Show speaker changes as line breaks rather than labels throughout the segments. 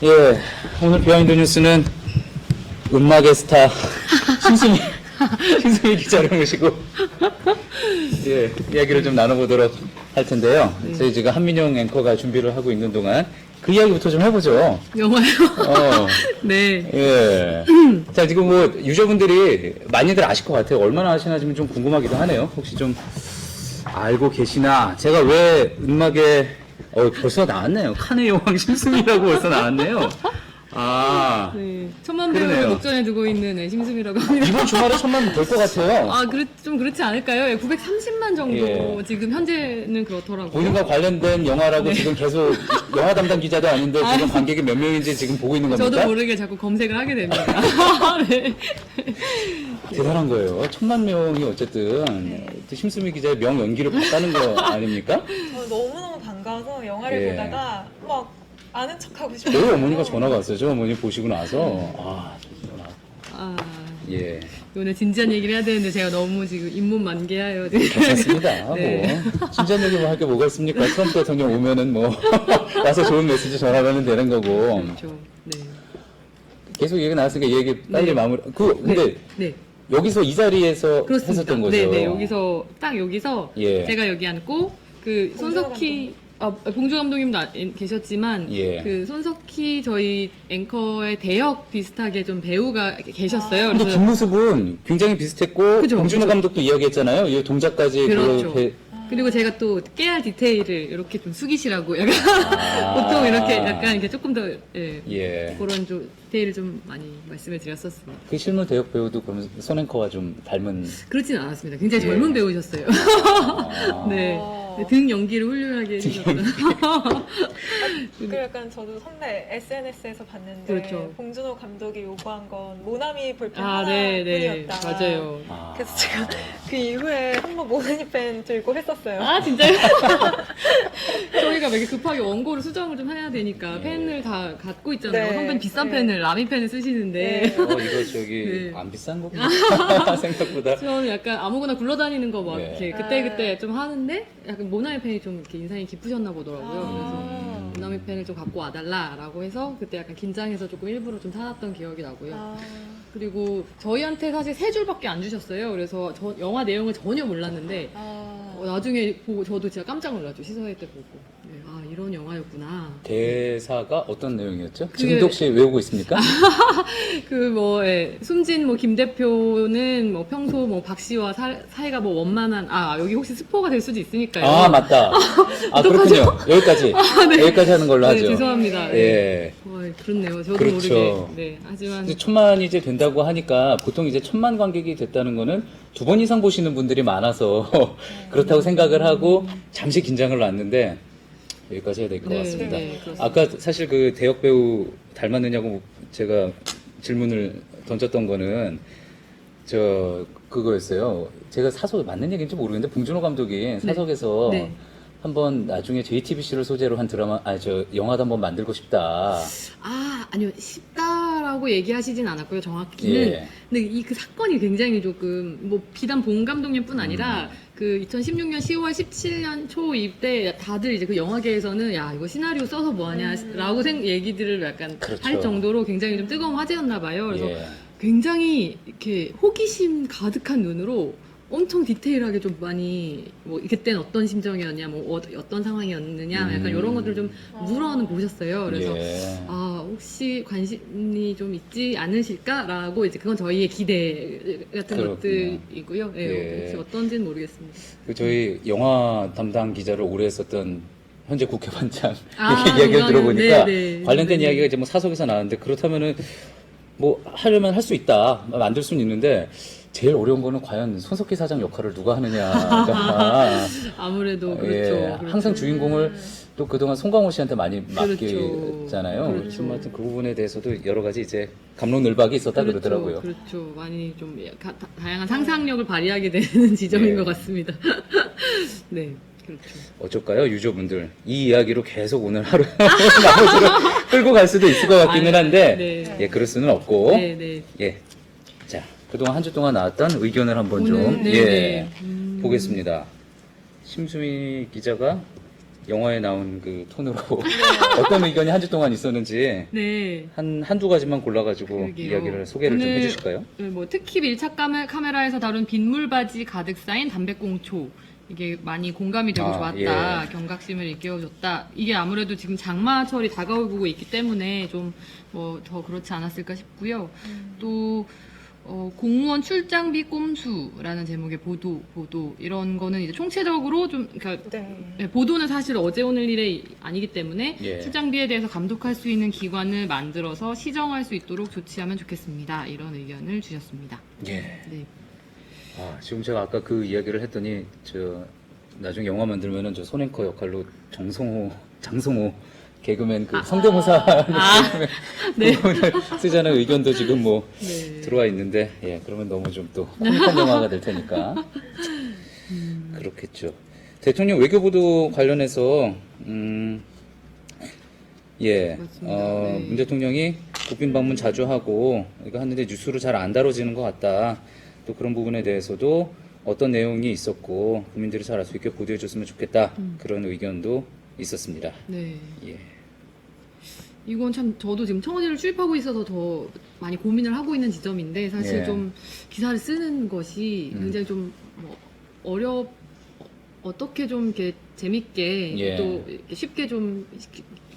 예, 오늘 비하인드 뉴스는 음악의 스타 심수미 기자를 모시고 예, 이야기를 좀 나눠보도록 할 텐데요. 저희 지금 한민용 앵커가 준비를 하고 있는 동안 그 이야기부터 좀 해보죠.
영화요? 네.
예. 자, 지금 뭐 유저분들이 많이들 아실 것 같아요. 얼마나 아시나 좀 궁금하기도 하네요. 혹시 좀 알고 계시나? 제가 왜 음악에 벌써 나왔네요. 칸의 여왕 심수미라고 벌써 나왔네요. 아,
네. 천만 배우를
그러네요.
목전에 두고 있는 심수미라고 합니다.
이번 주말에 천만 될 것 같아요.
아, 좀 그렇지 않을까요? 예, 930만 정도
예.
지금 현재는 그렇더라고요.
본인과 관련된 영화라고
네.
지금 계속 영화 담당 기자도 아닌데 지금 관객이 몇 명인지 지금 보고 있는 겁니까?
저도 모르게 자꾸 검색을 하게 됩니다. 네.
대단한 거예요. 천만 명이 어쨌든 심수미 기자의 명 연기를 봤다는 거 아닙니까?
저 너무너무 반가워서 영화를
예.
보다가 막 아는 척하고 싶어요.
저희 어머니가 전화가 왔어요. 저 어머니 보시고 나서 전화.
아,
예,
오늘 진지한 얘기를 해야 되는데 제가 너무 지금 잇몸 만개하여.
괜찮습니다.
네.
뭐 진지한 얘기만 할 게 뭐가 있습니까? 트럼프 대통령 오면은 뭐 와서 좋은 메시지 전하면 되는 거고.
그렇죠. 네.
계속 얘기 나왔으니까 이 얘기 빨리
네.
마무리. 근데
네.
여기서 이 자리에서
그렇습니다.
했었던 거죠.
네, 여기서 딱 여기서
예.
제가 여기 앉고 그 손석희 봉주 감독님도 계셨지만
예.
그 손석희 저희 앵커의 대역 비슷하게 좀 배우가 계셨어요.
근데
그래서
뒷모습은 굉장히 비슷했고
그죠,
봉준호
그죠.
감독도 이야기했잖아요. 이 동작까지
그렇죠. 그리고 제가 또 깨알 디테일을 이렇게 좀 숙이시라고 약간 보통 이렇게 약간 이렇게 조금 더
예.
그런 좀 디테일을 좀 많이 말씀을 드렸었습니다.
그 실물 대역 배우도 그러면 손 앵커와 좀 닮은.
그렇진 않았습니다. 굉장히
예.
젊은 배우셨어요. 네. 등 연기를 훌륭하게 해주셨어요.
그 약간 저도 선배 SNS에서 봤는데
그렇죠.
봉준호 감독이 요구한 건 모나미 볼펜
네,
하나뿐이었다.
맞아요.
그래서 제가 그 이후에 한번 모나미 펜 들고 했었어요.
아, 진짜요? 저희가 왜 이렇게 급하게 원고를 수정을 좀 해야 되니까 펜을 다 갖고 있잖아요.
네.
선배는 비싼
네.
펜을, 라미 펜을 쓰시는데.
네.
이거 저기
네.
안 비싼 거구나 생각보다.
저는 약간 아무거나 굴러다니는 거 막
네.
이렇게 그때그때 좀 하는데 약간 모나미 펜이 좀 이렇게 인상이 깊으셨나 보더라고요. 그래서 모나미 펜을 좀 갖고 와달라라고 해서 그때 약간 긴장해서 조금 일부러 좀 사놨던 기억이 나고요. 그리고 저희한테 사실 3줄밖에 안 주셨어요. 그래서 영화 내용을 전혀 몰랐는데 나중에 보고 저도 진짜 깜짝 놀랐죠. 시사회 때 보고. 네, 아, 이런 영화였구나.
대사가 어떤 내용이었죠?
그게-
지금도 혹시 외우고 있습니까?
숨진 김 대표는 평소 박 씨와 사이가 원만한, 여기 혹시 스포가 될 수도 있으니까요.
아, 맞다. 그렇군요. 여기까지.
네.
여기까지 하는 걸로
네,
하죠.
죄송합니다.
예.
그렇네요. 저도
그렇죠.
모르게. 네, 하지만.
이제 천만이 이제 된다고 하니까 보통 이제 천만 관객이 됐다는 거는 2번 이상 보시는 분들이 많아서 그렇다고 생각을 하고 잠시 긴장을 놨는데 여기까지 해야 될 것
네,
같습니다.
네, 그렇습니다.
아까 사실 그 대역 배우 닮았느냐고 제가 질문을 던졌던 거는 그거였어요. 제가 사석 맞는 얘기인지 모르겠는데 봉준호 감독이 사석에서
네.
한번 나중에 JTBC를 소재로 한 영화도 한번 만들고 싶다.
아니요. 쉽다라고 얘기하시진 않았고요. 정확히는.
예.
근데 그 사건이 굉장히 조금, 비단 봉 감독님뿐 아니라, 그 2016년 10월 17년 초 이때 다들 이제 그 영화계에서는 야, 이거 시나리오 써서 뭐하냐라고 얘기들을 약간
그렇죠.
할 정도로 굉장히 좀 뜨거운 화제였나 봐요. 그래서
예.
굉장히 이렇게 호기심 가득한 눈으로 엄청 디테일하게 좀 많이 그때는 어떤 심정이었냐, 어떤 상황이었느냐, 약간 이런 것들 좀 물어는 보셨어요. 그래서
예.
혹시 관심이 좀 있지 않으실까라고 이제 그건 저희의 기대 같은
그렇군요.
것들이고요. 예,
예.
혹시 어떤지는 모르겠습니다.
저희 영화 담당 기자를 오래 했었던 현재 국회반장
아,
이렇게 이야기를
이거는-
들어보니까
네, 네.
관련된
네.
이야기가 이제 사석에서 나왔는데 그렇다면은 하려면 할 수 있다, 만들 수는 있는데 제일 어려운 거는 과연 손석희 사장 역할을 누가 하느냐가
아무래도 그렇죠.
예,
그렇죠.
항상 주인공을 또 그동안 송강호 씨한테 많이
그렇죠.
맡겼잖아요.
그렇죠.
그래서 하여튼 그 부분에 대해서도 여러 가지 이제 감론을박이 있었다 그러더라고요.
그렇죠. 많이 좀 다양한 상상력을 발휘하게 되는 지점인
예.
것 같습니다. 네, 그렇죠.
어쩔까요, 유저분들? 이 이야기로 계속 오늘 하루 나머지로 끌고 갈 수도 있을 것 같기는 한데,
네.
예, 그럴 수는 없고,
네, 네.
예. 자, 그동안 한 주 동안 나왔던 의견을 한번 좀,
오늘, 네,
예,
네.
보겠습니다. 심수미 기자가 영화에 나온 그 톤으로 어떤 의견이 한 주 동안 있었는지
네.
한두 가지만 골라가지고
그러게요.
이야기를 소개를 좀
오늘
해주실까요?
뭐 특히 밀착 카메라에서 다룬 빗물바지 가득 쌓인 담배꽁초 이게 많이 공감이 되고 좋았다.
예.
경각심을 일깨워줬다. 이게 아무래도 지금 장마철이 다가오고 있기 때문에 좀 뭐 더 그렇지 않았을까 싶고요. 또 공무원 출장비 꼼수라는 제목의 보도 이런 거는 이제 총체적으로 좀 그러니까
네.
보도는 사실 어제 오늘 일이 아니기 때문에
예.
출장비에 대해서 감독할 수 있는 기관을 만들어서 시정할 수 있도록 조치하면 좋겠습니다. 이런 의견을 주셨습니다.
예.
네.
지금 제가 아까 그 이야기를 했더니 나중에 영화 만들면은 저 손앵커 역할로 장성호 개그맨 그 성대모사
네.
부분을 쓰자는 의견도 지금 뭐
네.
들어와 있는데 그러면 너무 좀 또 코믹한 영화가 될 테니까 그렇겠죠. 대통령 외교보도 관련해서
맞습니다. 네.
문 대통령이 국빈 방문 자주 하고 이거 하는데 뉴스로 잘 안 다뤄지는 것 같다. 또 그런 부분에 대해서도 어떤 내용이 있었고 국민들이 잘 알 수 있게 보도해 줬으면 좋겠다. 그런 의견도 있었습니다.
네.
예.
이건 참 저도 지금 청와대를 출입하고 있어서 더 많이 고민을 하고 있는 지점인데 사실
예.
좀 기사를 쓰는 것이 굉장히 좀 어떻게 좀 이렇게 재밌게
예.
또 이렇게 쉽게 좀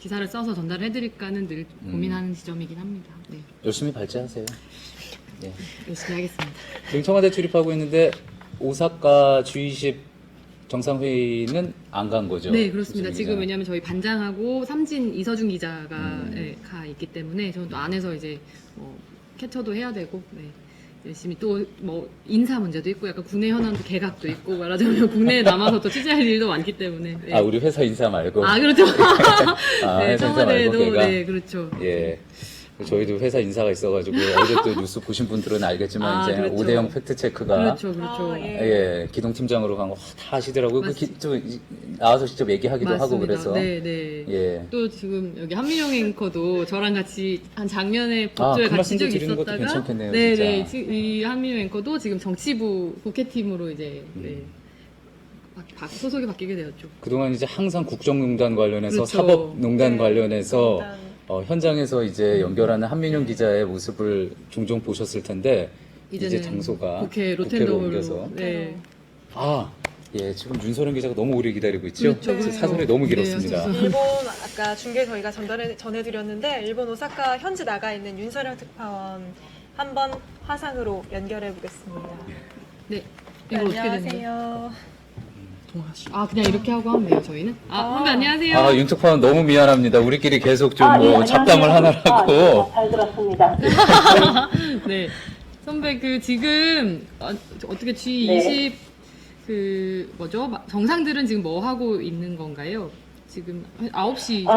기사를 써서 전달해 드릴까는 늘 고민하는 지점이긴 합니다. 네.
열심히 발제하세요. 예.
열심히 하겠습니다.
지금 청와대 출입하고 있는데 오사카 G20 정상회의는 안 간 거죠?
네, 그렇습니다.
조승희
지금
기자.
왜냐하면 저희 반장하고 삼진 이서준 기자가 가 있기 때문에 저는 또 안에서 이제 캡처도 해야 되고 열심히 또 뭐 인사 문제도 있고 약간 국내 현안도 개각도 있고 말하자면 국내에 남아서 또 취재할 일도 많기 때문에
우리 회사 인사 말고.
그렇죠.
회사 인사 말고
청와대도
개각.
네, 그렇죠.
예. 저희도 회사 인사가 있어가지고 어제 또 뉴스 보신 분들은 알겠지만 이제
그렇죠.
5대형 팩트 체크가
그렇죠.
예.
기동팀장으로 간 거 다 하시더라고요. 또 나와서 직접 얘기하기도 하고
맞습니다.
그래서.
네.
예.
또 지금 여기 한민영 앵커도 저랑 같이 한 작년에 법조에
그
같이
말씀도
쭉
드리는 것도
있었다가
괜찮겠네요,
네.
진짜.
이 한민영 앵커도 지금 정치부 국회팀으로 이제 소속이 바뀌게 되었죠.
그동안 이제 항상 국정농단 관련해서
그렇죠.
사법농단
네.
관련해서
농단.
현장에서 이제 연결하는 한민영 기자의 모습을 종종 보셨을 텐데 이제
이제는
장소가
국회
국회로
로텐덤으로
옮겨서
네.
지금 윤소령 기자가 너무 오래 기다리고 있죠?
그렇죠.
그래서 사설이 너무
네,
길었습니다.
일본 아까 중계 저희가 전해드렸는데 일본 오사카 현지 나가 있는 윤서령 특파원 한번 화상으로 연결해 보겠습니다.
네. 이거 어떻게 되는 거예요?
안녕하세요.
그냥 이렇게 하고 하면 돼요, 저희는? 선배 안녕하세요.
윤특파원 너무 미안합니다. 우리끼리 계속 좀
네,
잡담을
안녕하세요.
하느라고.
잘 들었습니다.
네. 선배 지금 어떻게 G20 정상들은 지금 뭐 하고 있는 건가요? 지금 9시죠?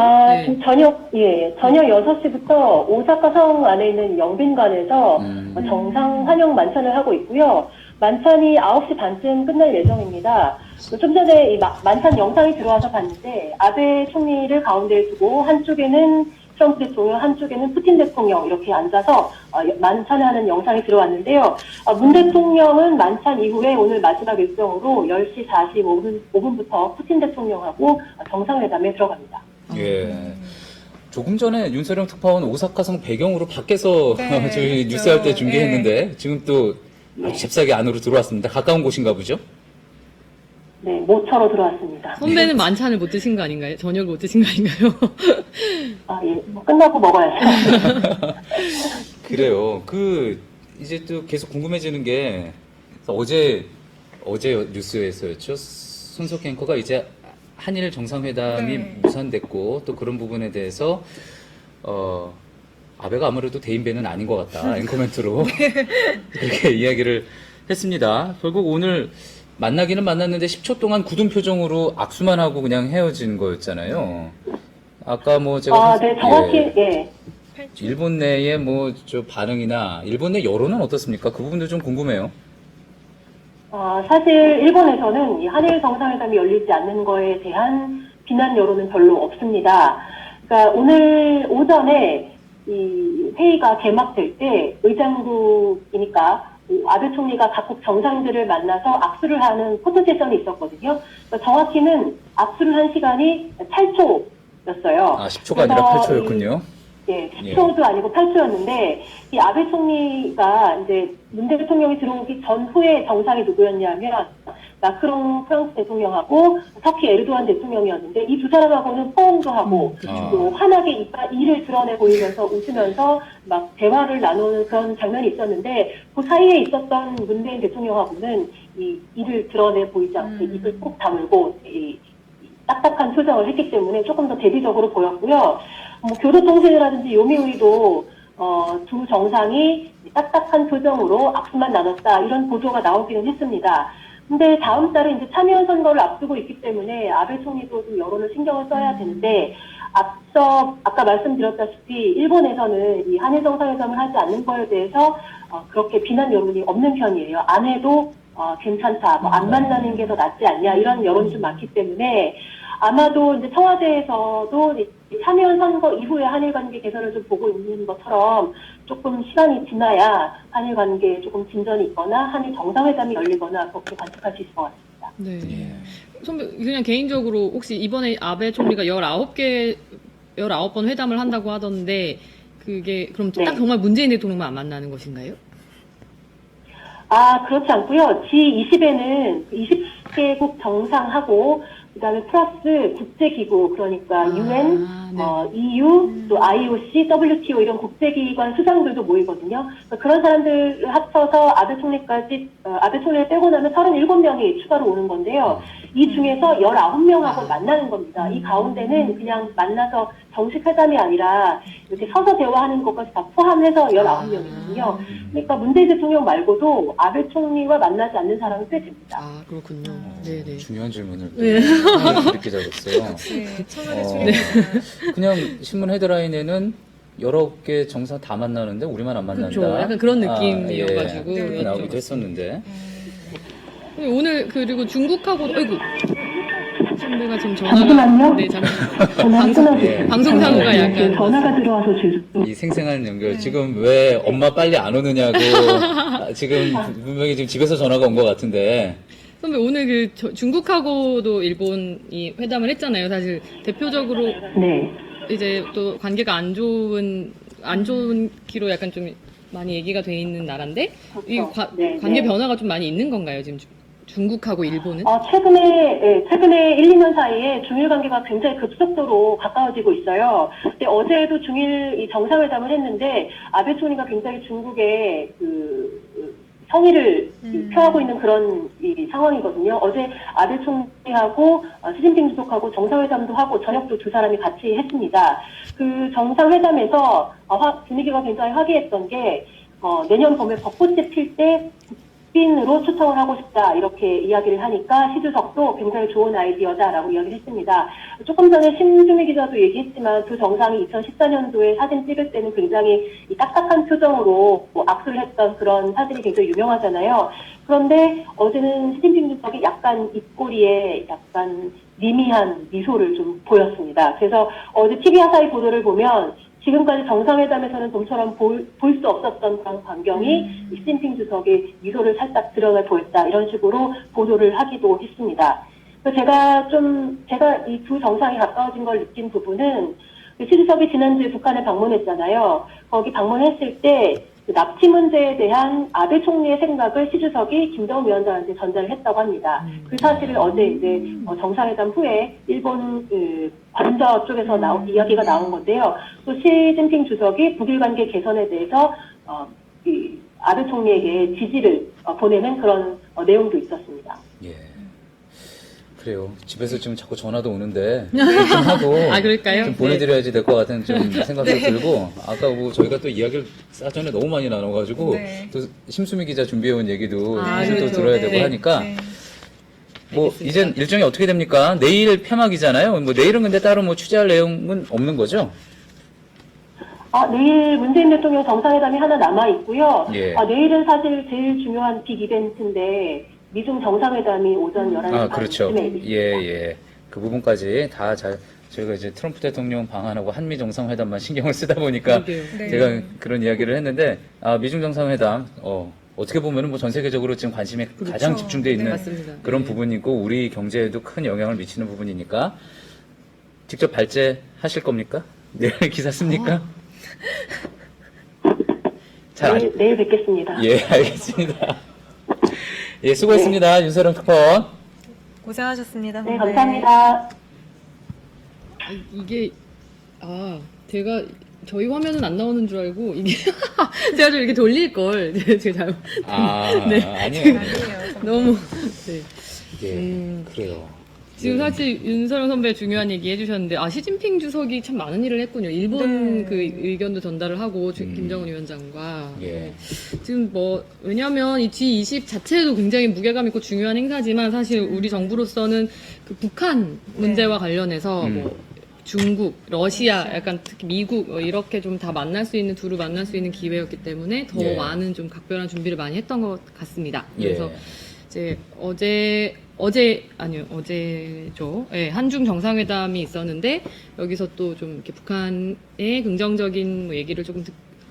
지금 저녁 6시부터 오사카 성 안에 있는 영빈관에서 정상 환영 만찬을 하고 있고요. 만찬이 9시 반쯤 끝날 예정입니다. 좀 전에 이 만찬 영상이 들어와서 봤는데 아베 총리를 가운데에 두고 한쪽에는 트럼프 대통령, 한쪽에는 푸틴 대통령 이렇게 앉아서 만찬을 하는 영상이 들어왔는데요. 문 대통령은 만찬 이후에 오늘 마지막 일정으로 10시 45분부터 푸틴 대통령하고 정상회담에 들어갑니다.
예. 조금 전에 윤소령 특파원 오사카성 배경으로 밖에서
네,
저희
그렇죠.
뉴스할 때 중계했는데 지금 또 아주 잽싸게 안으로 들어왔습니다. 가까운 곳인가 보죠?
네, 모처로 들어왔습니다.
선배는 만찬을 못 드신 거 아닌가요? 저녁을 못 드신 거 아닌가요?
끝나고 먹어야죠.
그래요. 이제 또 계속 궁금해지는 게 어제 뉴스에서였죠. 손석희 앵커가 이제 한일 정상회담이
네.
무산됐고 또 그런 부분에 대해서 아베가 아무래도 대인배는 아닌 것 같다. 앵커멘트로 그렇게 이야기를 했습니다. 결국 오늘 만나기는 만났는데 10초 동안 굳은 표정으로 악수만 하고 그냥 헤어진 거였잖아요. 아까 제가
네, 정확히, 예.
일본 내의 저 반응이나 일본 내 여론은 어떻습니까? 그 부분도 좀 궁금해요.
사실 일본에서는 이 한일 정상회담이 열리지 않는 거에 대한 비난 여론은 별로 없습니다. 그러니까 오늘 오전에 이 회의가 개막될 때 의장국이니까 그 아베 총리가 각국 정상들을 만나서 악수를 하는 포토 세션이 있었거든요. 그러니까 정확히는 악수를 한 시간이 8초였어요.
아, 10초가 아니라 8초였군요.
예, 10초도 아니고 8초였는데, 이 아베 총리가 이제 문 대통령이 들어오기 전후에 정상이 누구였냐면, 마크롱 프랑스 대통령하고 터키 에르도안 대통령이었는데, 이 두 사람하고는 포옹도 하고, 또 환하게 이를 드러내 보이면서 웃으면서 막 대화를 나누는 그런 장면이 있었는데, 그 사이에 있었던 문재인 대통령하고는 이 이를 드러내 보이지 않게 입을 꼭 다물고, 이 딱딱한 표정을 했기 때문에 조금 더 대비적으로 보였고요. 뭐 교도통신이라든지 요미우리도 두 정상이 딱딱한 표정으로 악수만 나눴다 이런 보도가 나오기는 했습니다. 근데 다음 달에 이제 참여연 선거를 앞두고 있기 때문에 아베 총리도 좀 여론을 신경을 써야 되는데 앞서 아까 말씀드렸다시피 일본에서는 이 한일 정상회담을 하지 않는 거에 대해서 그렇게 비난 여론이 없는 편이에요. 안 해도 괜찮다, 뭐 안 만나는 게 더 낫지 않냐 이런 여론이 좀 많기 때문에 아마도 이제 청와대에서도 참여연 선거 이후에 한일 관계 개선을 좀 보고 있는 것처럼 조금 시간이 지나야 한일 관계에 조금 진전이 있거나 한일 정상회담이 열리거나 그렇게 관측할 수 있을 것 같습니다.
네. 선배, 그냥 개인적으로 혹시 이번에 아베 총리가 19번 회담을 한다고 하던데, 그게 그럼 딱
네.
정말 문재인 대통령만 안 만나는 것인가요?
아, 그렇지 않고요. G20에는 20개국 정상하고 그다음에 플러스 국제기구 그러니까 UN,
네.
EU, 또 IOC, WTO 이런 국제기관 수장들도 모이거든요. 그러니까 그런 사람들을 합쳐서 아베 총리까지 아베 총리를 빼고 나면 37명이 추가로 오는 건데요. 이 중에서 19명하고 만나는 겁니다. 이 가운데는 그냥 만나서 정식 회담이 아니라 이렇게 서서 대화하는 것까지 다 포함해서 19명이거든요. 그러니까 문재인 대통령 말고도 아베 총리와 만나지 않는 사람은 꽤 됩니다.
아, 그렇군요. 네네.
중요한 질문을 또
네.
이렇게 잡았어요.
네, 청와대
어,
출입입니다.
그냥 신문 헤드라인에는 여러 개 정상 다 만나는데 우리만 안 만난다.
그렇죠. 약간 그런
아,
느낌이어가지고.
예. 그렇게
네.
나오기도 했었는데.
오늘 그리고 중국하고도 아이고 선배가 지금
잠시만요.
네 잠시만요.
전화 끊어주세요.
예.
방송사고가
네,
약간
전화가 들어와서 죄송해요.
이 생생한 연결. 지금 왜 엄마 빨리 안 오느냐고 지금 분명히 지금 집에서 전화가 온 것 같은데.
선배 오늘 중국하고도 일본이 회담을 했잖아요. 사실 대표적으로
네.
이제 또 관계가 안 좋기로 약간 좀 많이 얘기가 돼 있는 나라인데 이
그렇죠. 네,
관계
네.
변화가 좀 많이 있는 건가요? 지금 중국하고 일본은?
최근에 1, 2년 사이에 중일 관계가 굉장히 급속도로 가까워지고 있어요. 근데 어제도 중일 이 정상회담을 했는데 아베 총리가 굉장히 중국의 성의를 표하고 있는 그런 이 상황이거든요. 어제 아베 총리하고 시진핑 주석하고 정상회담도 하고 저녁도 두 사람이 같이 했습니다. 그 정상회담에서 분위기가 굉장히 화기했던 게 내년 봄에 벚꽃이 필 때 국빈으로 초청을 하고 싶다 이렇게 이야기를 하니까 시 주석도 굉장히 좋은 아이디어다라고 이야기를 했습니다. 조금 전에 신주미 기자도 얘기했지만 두 정상이 2014년도에 사진 찍을 때는 굉장히 이 딱딱한 표정으로 악수를 했던 그런 사진이 굉장히 유명하잖아요. 그런데 어제는 시진핑 주석이 약간 입꼬리에 약간 미미한 미소를 좀 보였습니다. 그래서 어제 TV 아사히 보도를 보면 지금까지 정상회담에서는 좀처럼 볼 수 없었던 그런 광경이 시진핑 주석의 미소를 살짝 드러내 보였다 이런 식으로 보도를 하기도 했습니다. 그래서 제가 이 두 정상이 가까워진 걸 느낀 부분은 시 주석이 지난주에 북한에 방문했잖아요. 거기 방문했을 때 그 납치 문제에 대한 아베 총리의 생각을 시 주석이 김정은 위원장한테 전달을 했다고 합니다. 그 사실을 어제 이제 정상회담 후에 일본 관저 쪽에서 이야기가 나온 건데요. 또 시진핑 주석이 북일 관계 개선에 대해서 이 아베 총리에게 지지를 보내는 그런 내용도 있었습니다.
예. 그래요. 집에서 지금 자꾸 전화도 오는데 좀 하고
아, 그럴까요?
좀 보내드려야지 될 것 같은 좀 생각도 들고 아까 뭐 저희가 또 이야기를 사전에 너무 많이 나눠가지고
네.
또 심수미 기자 준비해온 얘기도
아,
사실 또
그렇죠.
들어야
네.
되고
네.
하니까
네.
뭐 이젠 일정이 어떻게 됩니까? 내일 폐막이잖아요. 뭐 내일은 근데 따로 뭐 취재할 내용은 없는 거죠?
내일 문재인 대통령 정상회담이 하나 남아 있고요.
예.
내일은 사실 제일 중요한 빅 이벤트인데 미중 정상회담이 오전 11시
아, 그렇죠.
반쯤에 있습니다.
예. 그 부분까지 다 저희가 이제 트럼프 대통령 방한하고 한미 정상회담만 신경을 쓰다 보니까
그러게요.
네.
제가 그런 이야기를 했는데, 미중 정상회담, 어떻게 보면은 뭐 전 세계적으로 지금 관심이
그렇죠.
가장 집중되어 있는
네.
맞습니다.
그런
네.
부분이고 우리 경제에도 큰 영향을 미치는 부분이니까 직접 발제하실 겁니까? 내일 기사 씁니까? 잘 안-
내일 뵙겠습니다.
예, 알겠습니다. 예, 수고했습니다. 윤서령 특파원.
고생하셨습니다.
네, 감사합니다.
이게 제가 저희 화면은 안 나오는 줄 알고 이게 제가 좀 이렇게 돌릴 걸 제가 잘못 네.
아니에요.
아니에요.
너무 네.
예, 그래요.
지금 사실 윤서령 선배 중요한 얘기 해주셨는데 시진핑 주석이 참 많은 일을 했군요. 일본
네.
그 의견도 전달을 하고 김정은 위원장과
예.
지금 뭐 왜냐하면 이 G20 자체도 굉장히 무게감 있고 중요한 행사지만 사실 우리 정부로서는 그 북한 문제와 관련해서 뭐 중국, 러시아, 약간 특히 미국 이렇게 좀 다 만날 수 있는 두루 만날 수 있는 기회였기 때문에 더
예.
많은 좀 각별한 준비를 많이 했던 것 같습니다.
예.
그래서 이제 어제죠. 예, 한중 정상회담이 있었는데 여기서 또 좀 이렇게 북한의 긍정적인 뭐 얘기를 조금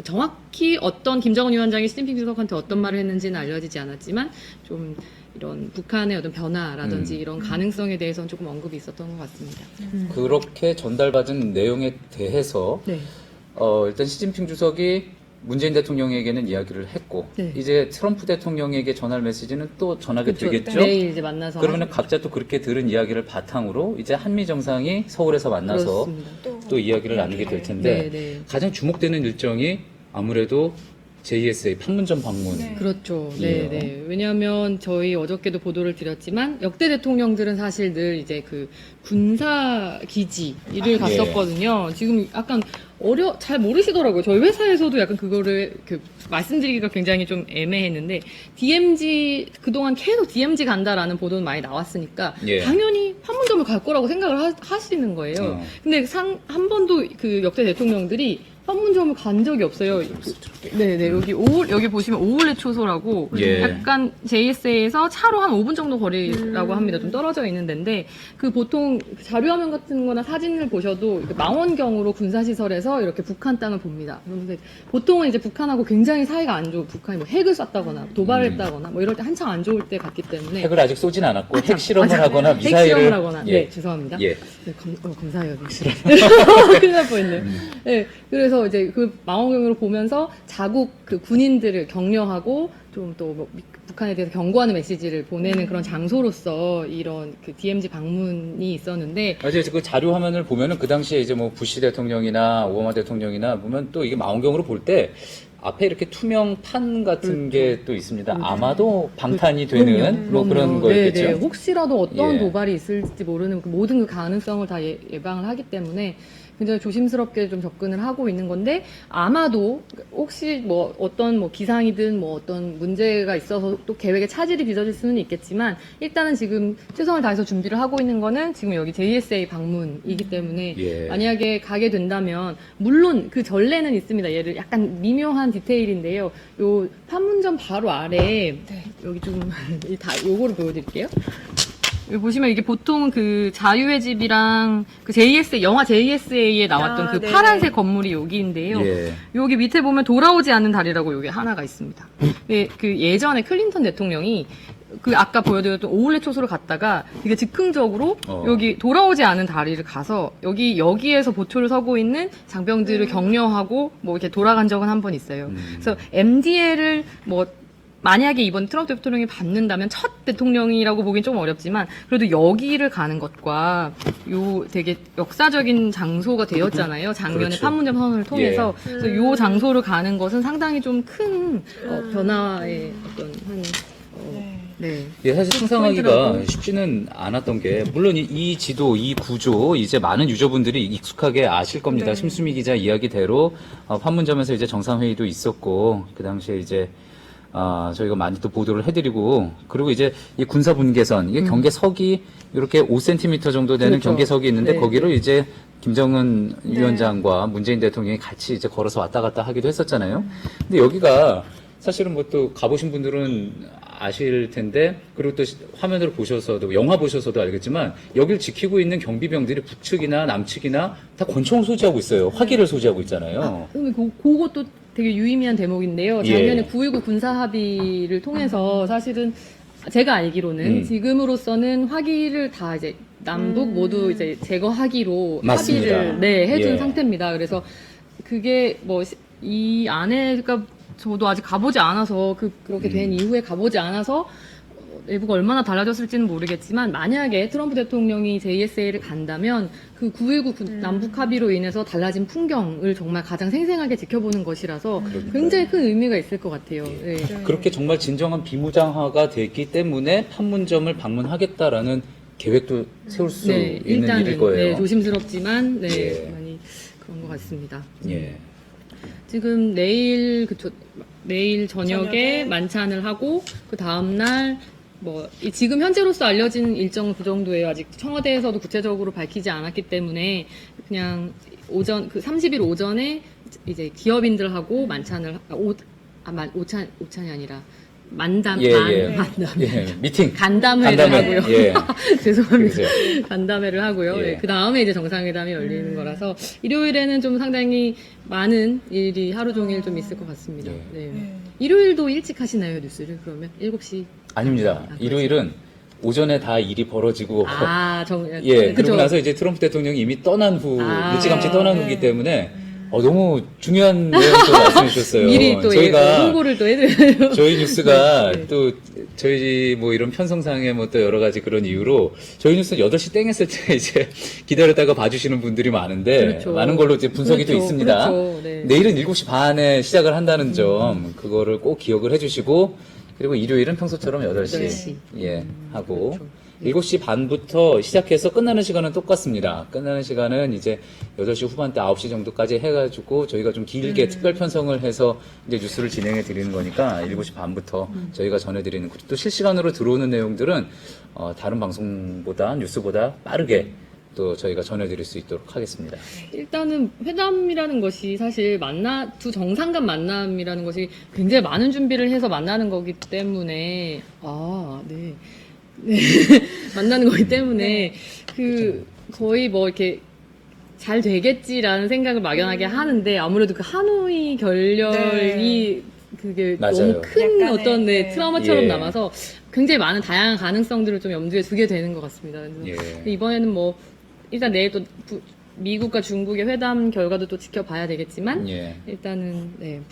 정확히 어떤 김정은 위원장이 시진핑 주석한테 어떤 말을 했는지는 알려지지 않았지만 좀 이런 북한의 어떤 변화라든지 이런 가능성에 대해서는 조금 언급이 있었던 것 같습니다.
그렇게 전달받은 내용에 대해서
네.
일단 시진핑 주석이 문재인 대통령에게는 이야기를 했고
네.
이제 트럼프 대통령에게 전할 메시지는 또 전하게
그렇죠.
되겠죠.
내일 이제 만나서
그러면 각자 또 그렇게 들은 이야기를 바탕으로 이제 한미 정상이 서울에서 만나서
그렇습니다.
또 이야기를 나누게 될 텐데
네, 네.
가장 주목되는 일정이 아무래도 JSA 판문점 방문.
네.
그렇죠.
예.
네, 네. 왜냐하면 저희 어저께도 보도를 드렸지만 역대 대통령들은 사실 늘 이제 그 군사 기지를 갔었거든요. 지금 약간 잘 모르시더라고요. 저희 회사에서도 약간 그거를 말씀드리기가 굉장히 좀 애매했는데 DMZ 그동안 계속 DMZ 간다라는 보도는 많이 나왔으니까
예.
당연히 판문점을 갈 거라고 생각을 하시는 거예요. 근데 한 번도 그 역대 대통령들이 판문점을 간 적이 없어요. 네네 여기 보시면 오울레 초소라고
예.
약간 JSA에서 차로 한 5분 정도 거리라고 합니다. 좀 떨어져 있는 데인데 그 보통 자료화면 같은 거나 사진을 보셔도 망원경으로 군사시설에서 이렇게 북한 땅을 봅니다. 그런데 보통은 이제 북한하고 굉장히 사이가 안 좋고 북한이 뭐 핵을 쐈다거나 도발을 했다거나 뭐 이럴 때 한창 안 좋을 때 갔기 때문에
핵을 아직 쏘진 않았고 핵 실험을
맞아.
하거나
핵
미사일을
실험을 하거나
예.
네 죄송합니다.
예.
네, 감사해요. 큰일 날 뻔했네요. 네, 그래서 이제 그 망원경으로 보면서 자국 그 군인들을 격려하고 좀 또 뭐 북한에 대해서 경고하는 메시지를 보내는 그런 장소로서 이런 그 DMZ 방문이 있었는데
맞아요. 그 자료 화면을 보면은 그 당시에 이제 뭐 부시 대통령이나 오바마 대통령이나 보면 또 이게 망원경으로 볼 때 앞에 이렇게 투명 판 같은 게 또 있습니다. 아마도 방탄이 되는 뭐 그런 거였겠죠.
네, 네. 혹시라도 어떤
예.
도발이 있을지 모르는 그 모든 그 가능성을 다 예방을 하기 때문에 굉장히 조심스럽게 좀 접근을 하고 있는 건데 아마도 혹시 뭐 어떤 뭐 기상이든 뭐 어떤 문제가 있어서 또 계획에 차질이 빚어질 수는 있겠지만 일단은 지금 최선을 다해서 준비를 하고 있는 거는 지금 여기 JSA 방문이기 때문에
예.
만약에 가게 된다면 물론 그 전례는 있습니다. 얘를 약간 미묘한 디테일인데요. 요 판문점 바로 아래 여기 좀 요거를 보여드릴게요. 여기 보시면 이게 보통 그 자유의 집이랑 그 영화 JSA에 나왔던 그
네.
파란색 건물이 여기인데요.
예.
여기 밑에 보면 돌아오지 않는 다리라고 여기 하나가 있습니다. 네, 그 예전에 클린턴 대통령이 그 아까 보여드렸던 오울레 초소를 갔다가 되게 즉흥적으로 여기 돌아오지 않은 다리를 가서 여기에서 보초를 서고 있는 장병들을 격려하고 뭐 이렇게 돌아간 적은 한 번 있어요. 그래서 MDL을 뭐 만약에 이번 트럼프 대통령이 받는다면 첫 대통령이라고 보긴 좀 어렵지만 그래도 여기를 가는 것과 요 되게 역사적인 장소가 되었잖아요. 작년에
그렇죠.
판문점 선언을 통해서 그래서 요 장소를 가는 것은 상당히 좀 큰 변화의 어떤 네.
예, 사실 상상하기가
포인트라고.
쉽지는 않았던 게 물론 이 지도, 이 구조 이제 많은 유저분들이 익숙하게 아실 겁니다.
네.
심수미 기자 이야기대로 판문점에서 이제 정상회의도 있었고 그 당시에 이제 저희가 많이 또 보도를 해드리고 그리고 이제 이 군사 분계선 이게 경계석이 이렇게 5cm 정도 되는
그렇죠.
경계석이 있는데
네.
거기를 이제 김정은 위원장과 문재인 대통령이 같이 이제 걸어서 왔다 갔다 하기도 했었잖아요. 근데 여기가 사실은 뭐 또 가보신 분들은 아실 텐데 그리고 또 화면으로 보셔서도 영화 보셔서도 알겠지만 여길 지키고 있는 경비병들이 북측이나 남측이나 다 권총을 소지하고 있어요. 화기를 소지하고 있잖아요.
그러면 그것도 되게 유의미한 대목인데요.
예.
작년에 9.19 군사 합의를 통해서 사실은 제가 알기로는 지금으로서는 화기를 다 이제 남북 모두 이제 제거하기로
맞습니다.
합의를 해준
예.
상태입니다. 그래서 그게 뭐 이 안에 그러니까 저도 아직 가보지 않아서 그렇게 된 이후에 가보지 않아서 내부가 얼마나 달라졌을지는 모르겠지만 만약에 트럼프 대통령이 JSA를 간다면 그 9.19 남북 합의로 인해서 달라진 풍경을 정말 가장 생생하게 지켜보는 것이라서 굉장히 큰 의미가 있을 것 같아요. 네.
그렇게 정말 진정한 비무장화가 됐기 때문에 판문점을 방문하겠다라는 계획도 세울 수 있는
일단은
일일 거예요.
조심스럽지만
예.
많이 그런 것 같습니다.
예.
지금 내일 저녁에 만찬을 하고 그 다음 날 지금 현재로서 알려진 일정은 그 정도예요. 아직 청와대에서도 구체적으로 밝히지 않았기 때문에 그냥 30일 오전에 이제 기업인들하고 만찬을 오찬이 아니라 만담
미팅
간담회를 하고요.
예.
죄송합니다.
그러세요.
간담회를 하고요.
예.
그 다음에 이제 정상회담이 열리는 거라서 일요일에는 좀 상당히 많은 일이 하루 종일 좀 있을 것 같습니다.
예.
네. 일요일도 일찍 하시나요, 뉴스를? 그러면 7시?
아닙니다. 일요일은 오전에 다 일이 벌어지고
예,
그러고 나서 이제 트럼프 대통령이 이미 떠난 후 일찌감치 떠난 후기 때문에 너무 중요한 내용도 말씀해 주셨어요.
미리 또
저희가
홍보를 또 해드려요.
저희 뉴스가
네.
또 저희 뭐 이런 편성상의 뭐 또 여러 가지 그런 이유로 저희 뉴스는 8시 땡 했을 때 이제 기다렸다가 봐주시는 분들이 많은데
그렇죠.
많은 걸로 이제 분석이 또 있습니다.
그렇죠. 네.
내일은 7시 반에 시작을 한다는 점 그거를 꼭 기억을 해주시고 그리고 일요일은 평소처럼 8시 예 하고
그렇죠.
7시 반부터 시작해서 끝나는 시간은 똑같습니다. 끝나는 시간은 이제 8시 후반대 9시 정도까지 해가지고 저희가 좀 길게 특별 편성을 해서 이제 뉴스를 진행해 드리는 거니까 7시 반부터 저희가 전해드리는 또 실시간으로 들어오는 내용들은 다른 방송보다 뉴스보다 빠르게 또 저희가 전해드릴 수 있도록 하겠습니다.
일단은 회담이라는 것이 사실 두 정상 간 만남이라는 것이 굉장히 많은 준비를 해서 만나는 거기 때문에 만나는 거기 때문에 거의 이렇게 잘 되겠지라는 생각을 막연하게 하는데 아무래도 그 하노이 결렬이 그게
맞아요.
너무 큰
약간의,
어떤 트라우마처럼
예.
남아서 굉장히 많은 다양한 가능성들을 좀 염두에 두게 되는 것 같습니다. 그래서
예.
이번에는 일단 내일 또 미국과 중국의 회담 결과도 또 지켜봐야 되겠지만
예.
일단은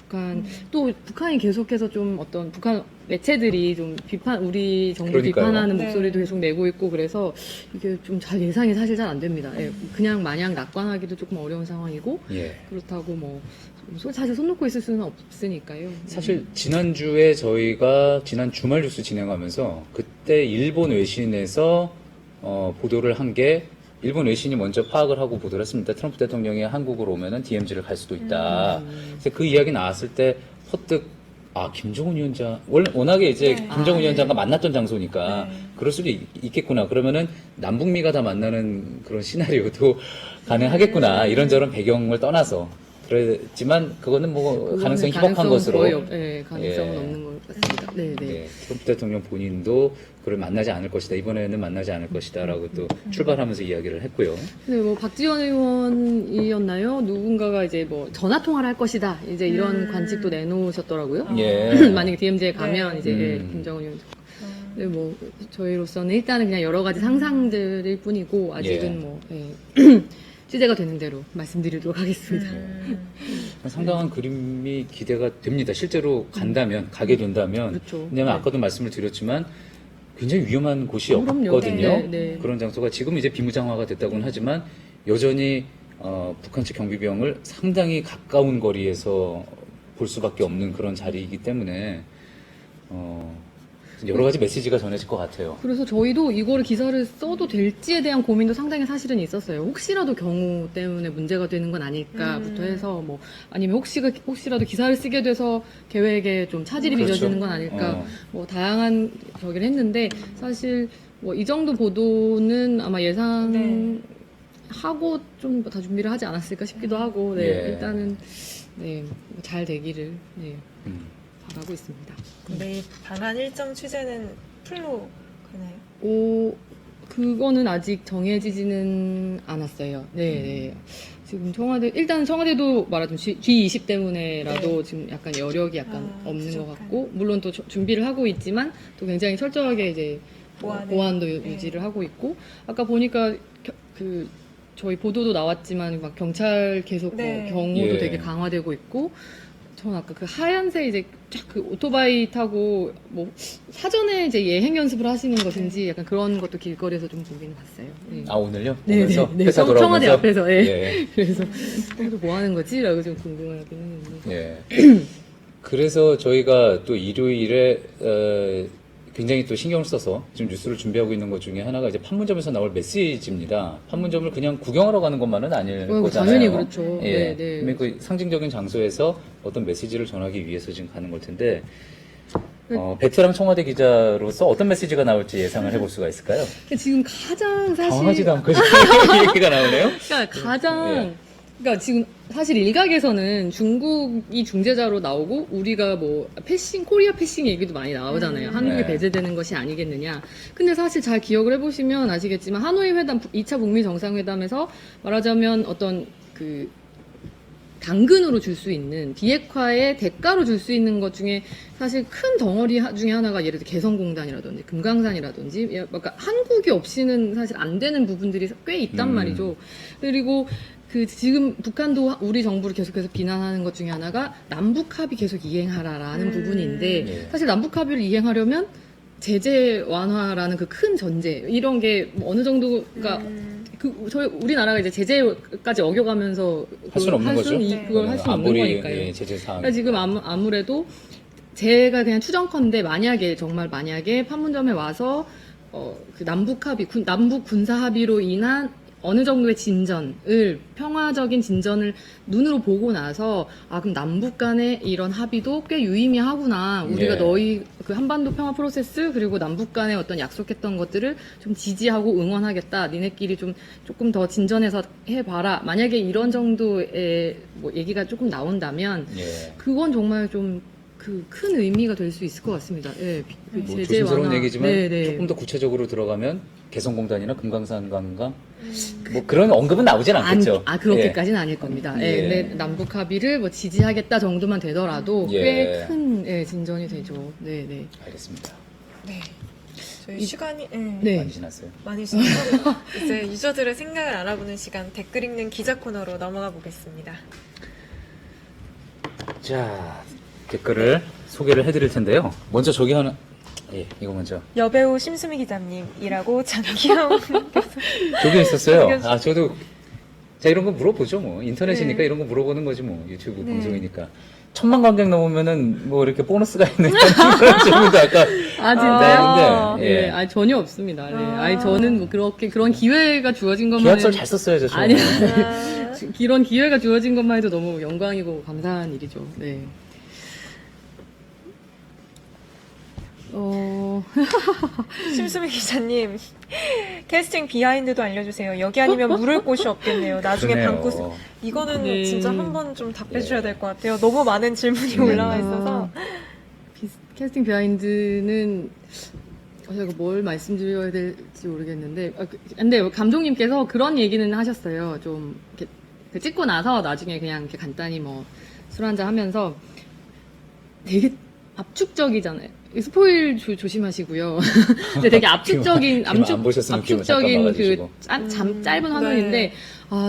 북한이 계속해서 좀 어떤 북한 매체들이 좀 우리 정부
그러니까요.
비판하는
네.
목소리도 계속 내고 있고 그래서 이게 좀 잘 예상이 사실 잘 안 됩니다. 그냥 마냥 낙관하기도 조금 어려운 상황이고
예.
그렇다고 사실 손 놓고 있을 수는 없으니까요.
사실 지난주에 저희가 지난 주말 뉴스 진행하면서 그때 일본 외신에서 보도를 한 게 일본 외신이 먼저 파악을 하고 보도를 했습니다. 트럼프 대통령이 한국으로 오면은 DMZ를 갈 수도 있다. 그래서 그 이야기 나왔을 때 퍼뜩 김정은 위원장 워낙에 이제 김정은 위원장과 만났던 장소니까 그럴 수도 있겠구나. 그러면은 남북미가 다 만나는 그런 시나리오도 가능하겠구나. 이런저런 배경을 떠나서 그랬지만 그거는 가능성이 희박한 것으로
가능성은 없는 것 같습니다. 네.
트럼프 대통령 본인도 그를 만나지 않을 것이다. 이번에는 만나지 않을 것이다라고 또 출발하면서 이야기를 했고요.
네, 박지원 의원이었나요? 누군가가 이제 전화 통화를 할 것이다. 이제 이런 관측도 내놓으셨더라고요.
예.
만약에 DMZ에 가면 이제 김정은 의원. 네, 저희로서는 일단은 그냥 여러 가지 상상들일 뿐이고 아직은 취재가 되는 대로 말씀드리도록 하겠습니다.
상당한 그림이 기대가 됩니다. 실제로 가게 된다면.
그렇죠.
왜냐하면
네.
아까도 말씀을 드렸지만 굉장히 위험한 곳이
그럼요.
없거든요.
네.
그런 장소가 지금 이제 비무장화가 됐다고는 하지만 여전히 북한 측 경비병을 상당히 가까운 거리에서 볼 수밖에 없는 그런 자리이기 때문에 여러 가지 메시지가 전해질 것 같아요.
그래서 저희도 이거를 기사를 써도 될지에 대한 고민도 상당히 사실은 있었어요. 혹시라도 경우 때문에 문제가 되는 건 아닐까부터 해서 아니면 혹시라도 기사를 쓰게 돼서 계획에 좀 차질이
그렇죠.
빚어지는 건 아닐까 다양한 저기를 했는데 사실 이 정도 보도는 아마 예상하고 좀 다 준비를 하지 않았을까 싶기도 하고 일단은 잘 되기를 바라고 있습니다.
내일 방한 일정 취재는 풀로 가나요?
그거는 아직 정해지지는 않았어요. 네. 지금 일단 청와대도 말하자면 G20 때문에라도 지금 약간 여력이 약간 없는 것
부족한.
같고, 물론 또 준비를 하고 있지만, 또 굉장히 철저하게 이제 보안도
네.
유지를 하고 있고, 아까 보니까 저희 보도도 나왔지만, 막 경찰 계속
네.
경호도
예.
되게 강화되고 있고, 전 아까 그 하얀색 이제 쫙 그 오토바이 타고 뭐 사전에 이제 예행 연습을 하시는 것인지 약간 그런 것도 길거리에서 좀 보기는 봤어요. 네.
아, 오늘요?
네,
오면서
네,
회사
청와대
돌아오면서?
앞에서, 예.
예.
그래서 뭐 하는 거지? 라고 좀 궁금하긴 했는데.
예. 그래서 저희가 또 일요일에 굉장히 또 신경을 써서 지금 뉴스를 준비하고 있는 것 중에 하나가 이제 판문점에서 나올 메시지입니다. 판문점을 그냥 구경하러 가는 것만은 아닐 거잖아요.
당연히 그렇죠.
예.
네, 네.
그러면 그 상징적인 장소에서 어떤 메시지를 전하기 위해서 지금 가는 걸 텐데, 베테랑 청와대 기자로서 어떤 메시지가 나올지 예상을 해볼 수가 있을까요?
근데 지금 가장 사실
당황하지도 않고 얘기가 나오네요.
그러니까 가장
예.
그러니까 지금 사실 일각에서는 중국이 중재자로 나오고 우리가 뭐 코리아 패싱 얘기도 많이 나오잖아요. 한국에
네.
배제되는 것이 아니겠느냐. 근데 사실 잘 기억을 해보시면 아시겠지만 하노이 회담 2차 북미 정상회담에서 말하자면 어떤 그 당근으로 줄 수 있는 비핵화의 대가로 줄 수 있는 것 중에 사실 큰 덩어리 중에 하나가 예를 들어 개성공단이라든지 금강산이라든지 그러니까 한국이 없이는 사실 안 되는 부분들이 꽤 있단 말이죠. 그리고 지금 북한도 우리 정부를 계속해서 비난하는 것 중에 하나가 남북 합의 계속 이행하라라는 부분인데
예.
사실 남북 합의를 이행하려면 제재 완화라는 그 큰 전제 이런 게 어느 정도가 우리나라가 이제 제재까지 어겨가면서
할 수는 없는 거죠.
그걸 할 수 없는
안보리,
거니까요.
예, 제재 사항.
그러니까 지금 아무래도 제가 그냥 추정컨대 만약에 판문점에 와서 그 남북 군사 합의로 인한 어느 정도의 평화적인 진전을 눈으로 보고 나서 그럼 남북 간의 이런 합의도 꽤 유의미하구나. 우리가
예.
너희 그 한반도 평화 프로세스 그리고 남북 간의 어떤 약속했던 것들을 좀 지지하고 응원하겠다. 니네끼리 조금 더 진전해서 해봐라. 만약에 이런 정도의 뭐 얘기가 조금 나온다면
예.
그건 정말 좀 큰 의미가 될 수 있을 것 같습니다. 예,
뭐 조심스러운
완화.
얘기지만
네.
조금 더 구체적으로 들어가면 개성공단이나 금강산 관광 뭐 그런 언급은 나오진 않겠죠.
그렇게까지는 아닐 겁니다.
예.
예, 근데 남북 합의를 뭐 지지하겠다 정도만 되더라도
예.
꽤 큰 진전이 되죠. 네.
예. 알겠습니다.
네. 저희 시간이
네.
많이 지났어요.
많이 지나서 이제 유저들의 생각을 알아보는 시간 댓글 읽는 기자 코너로 넘어가 보겠습니다.
자, 댓글을 소개를 해드릴 텐데요. 먼저 저기 하나, 이거 먼저.
여배우 심수미 기자님이라고 장기영
저기 있었어요.
저기
저도, 자, 이런 거 물어보죠, 뭐. 인터넷이니까
네.
이런 거 물어보는 거지, 뭐. 유튜브
네.
방송이니까. 1000만 관객 넘으면은, 뭐, 이렇게 보너스가 있는 그런 질문도 아까.
진짜요?
나왔는데, 예.
네, 전혀 없습니다. 네. 저는 뭐 그런 기회가 주어진 것만
계약서를 잘 썼어요, 저 처음에.
이런 기회가 주어진 것만 해도 너무 영광이고 감사한 일이죠. 네.
심수미 기자님 캐스팅 비하인드도 알려주세요. 여기 아니면 물을 곳이 없겠네요. 나중에
그러네요.
방구 이거는
네.
진짜 한번 좀 답해주셔야 될 것 같아요. 너무 많은 질문이 올라와 있어서
캐스팅 비하인드는 제가 뭘 말씀드려야 될지 모르겠는데 근데 감독님께서 그런 얘기는 하셨어요. 좀 이렇게 찍고 나서 나중에 그냥 이렇게 간단히 뭐 술 한잔 하면서 되게 압축적이잖아요. 스포일 조심하시고요. 근데 되게 압축적인
안 보셨으면 기분 잠깐
압축적인
막아주시고.
짧은 화면인데
네.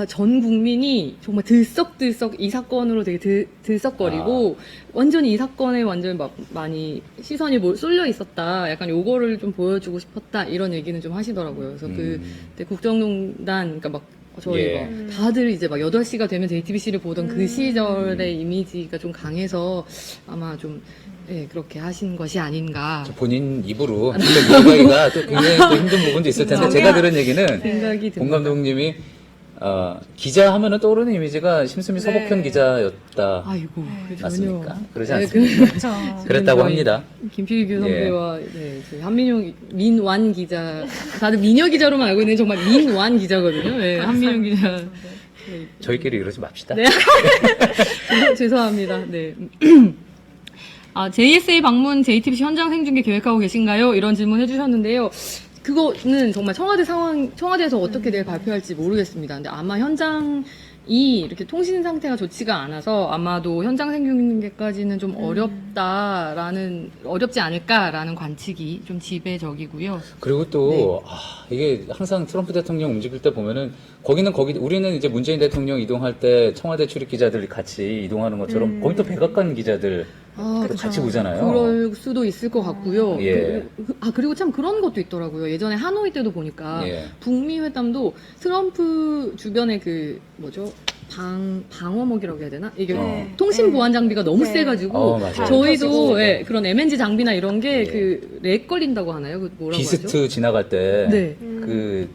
전 국민이 정말 들썩들썩 이 사건으로 되게 들썩거리고 완전히 이 사건에 완전 많이 시선이 쏠려 있었다. 약간 요거를 좀 보여주고 싶었다. 이런 얘기는 좀 하시더라고요. 그래서 그때 국정농단 그러니까 막 저희가 다들 이제 막 8시가 되면 JTBC를 보던 그 시절의 이미지가 좀 강해서 아마 좀 그렇게 하신 것이 아닌가.
본인 입으로 직접 얘기하기가 또 굉장히 또 힘든 부분도 있을 텐데 제가 들은 얘기는
생각이
본 감독님이 기자 하면은 떠오르는 이미지가 심수미 서복현 기자였다.
아이고,
맞습니까? 그러지
네,
않습니까?
그렇죠.
그랬다고 합니다.
김필규 선배와 저희 한민용 민완 기자, 다들 미녀 기자로만 알고 있는 정말 민완 기자거든요. 네, 한민용 기자. 네.
저희끼리 이러지 맙시다.
네. 죄송합니다. 네. JSA 방문 JTBC 현장 생중계 계획하고 계신가요? 이런 질문 해주셨는데요. 그거는 정말 청와대에서 어떻게 내일 발표할지 모르겠습니다. 근데 아마 현장이 이렇게 통신 상태가 좋지가 않아서 아마도 현장 생중계까지는 좀 어렵지 않을까라는 관측이 좀 지배적이고요.
그리고 또,
네.
이게 항상 트럼프 대통령 움직일 때 보면은, 우리는 이제 문재인 대통령 이동할 때 청와대 출입 기자들이 같이 이동하는 것처럼, 거기 또 백악관 기자들 또 같이 오잖아요.
그럴 수도 있을 것 같고요.
예.
그리고 참 그런 것도 있더라고요. 예전에 하노이 때도 보니까
예.
북미 회담도 트럼프 주변에 방어먹이라고 해야 되나? 이게
네.
통신 보안 장비가 너무
네.
세가지고
맞아요.
저희도 그런 MNG 장비나 이런 게
예.
렉 걸린다고 하나요? 그 뭐라고 하죠?
비스트 지나갈 때,
네.
그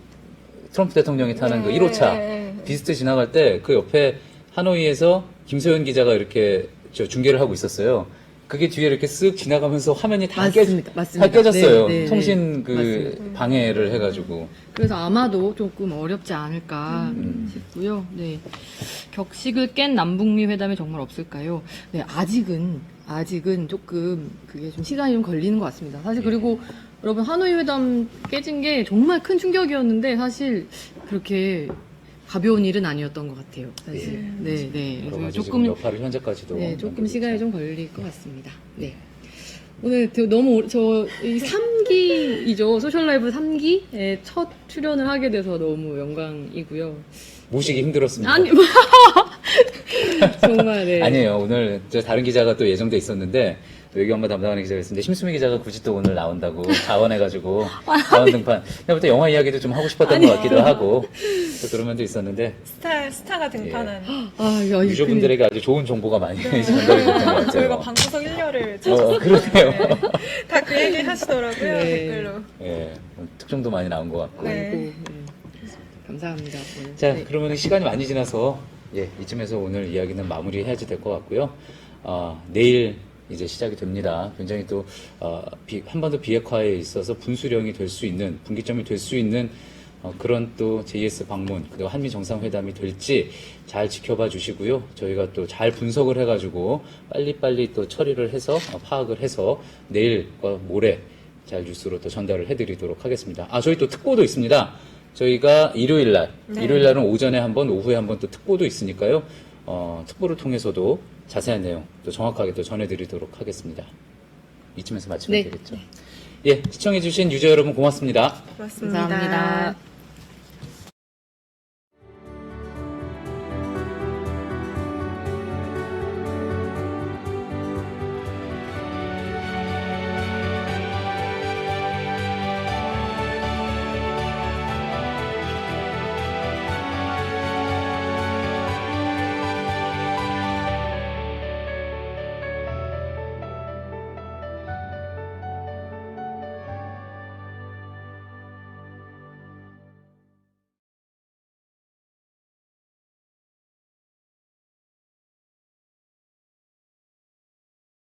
트럼프 대통령이 타는 그
네.
1호차 비스트 지나갈 때 그 옆에 하노이에서 김소연 기자가 이렇게 중계를 하고 있었어요. 그게 뒤에 이렇게 쓱 지나가면서 화면이 다
맞습니다.
깨졌어요.
네, 네,
통신
네. 맞습니다.
방해를 해가지고.
그래서 아마도 조금 어렵지 않을까 싶고요. 네. 격식을 깬 남북미 회담이 정말 없을까요? 네, 아직은 조금 그게 좀 시간이 좀 걸리는 것 같습니다. 사실 그리고 여러분 하노이 회담 깨진 게 정말 큰 충격이었는데 사실 그렇게 가벼운 일은 아니었던 것 같아요. 사실.
예.
네.
여러
그래서
가지
조금
지금 여파를 현재까지도.
조금 시간이 좀 걸릴 것 같습니다. 네. 오늘 너무 이 3기이죠. 소셜라이브 3기에 첫 출연을 하게 돼서 너무 영광이고요.
모시기 힘들었습니다.
아니, 정말, 네.
아니에요. 오늘 저 다른 기자가 또 예정돼 있었는데 또 외교안보 담당하는 기자가 있었는데 심수미 기자가 굳이 또 오늘 나온다고 자원해가지고 자원 등판. 내가 볼 때 영화 이야기도 좀 하고 싶었던 것 같기도 하고 또 그런 면도 있었는데
스타가 등판한.
유저분들에게 아주 좋은 정보가 많이 전달이 됐던 것 같아요.
저희가 방구석 1녀를 찾았어요.
그러네요.
다 그 얘기 하시더라고요,
네.
댓글로.
예, 특종도 많이 나온 것 같고.
네.
아이고, 감사합니다. 오늘.
자,
네.
그러면 시간이 많이 지나서 이쯤에서 오늘 이야기는 마무리해야지 될 것 같고요. 내일 이제 시작이 됩니다. 굉장히 또 한반도 비핵화에 있어서 분수령이 될 수 있는 분기점이 될 수 있는 그런 또 JS 방문 그리고 한미 정상회담이 될지 잘 지켜봐 주시고요. 저희가 또 잘 분석을 해가지고 빨리빨리 또 처리를 해서 파악을 해서 내일과 모레 잘 뉴스로 또 전달을 해드리도록 하겠습니다. 저희 또 특보도 있습니다. 저희가 일요일날은 오전에 한 번, 오후에 한 번 또 특보도 있으니까요. 특보를 통해서도 자세한 내용 또 정확하게 또 전해드리도록 하겠습니다. 이쯤에서 마치면
네.
되겠죠. 예, 시청해주신 유저 여러분 고맙습니다.
고맙습니다.
감사합니다.